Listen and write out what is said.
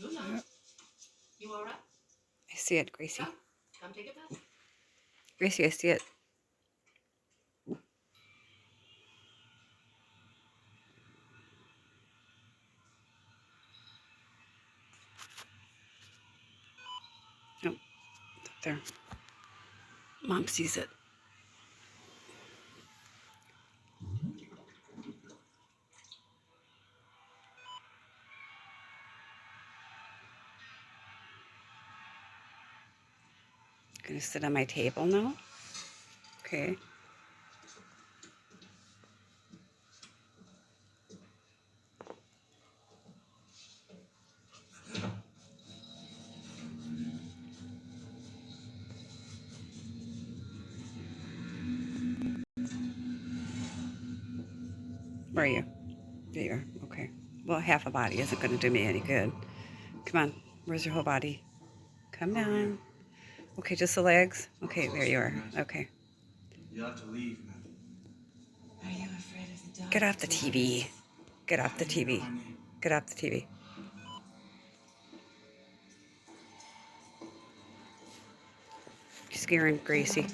Luna, Yep. you all right? I see it, Gracie. Come take a bath. Gracie, I see it. Oh, it's up there. Mom sees it. Gonna sit on my table now. Okay. Where are you? There you are. Okay. Well, half a body isn't going to do me any good. Come on. Where's your whole body? Come down. Okay, just the legs? Okay, there you are. Okay. You have to leave, man. Are you afraid of the dark? Get off the TV. Get off the TV. Get off the TV. You're scaring Gracie.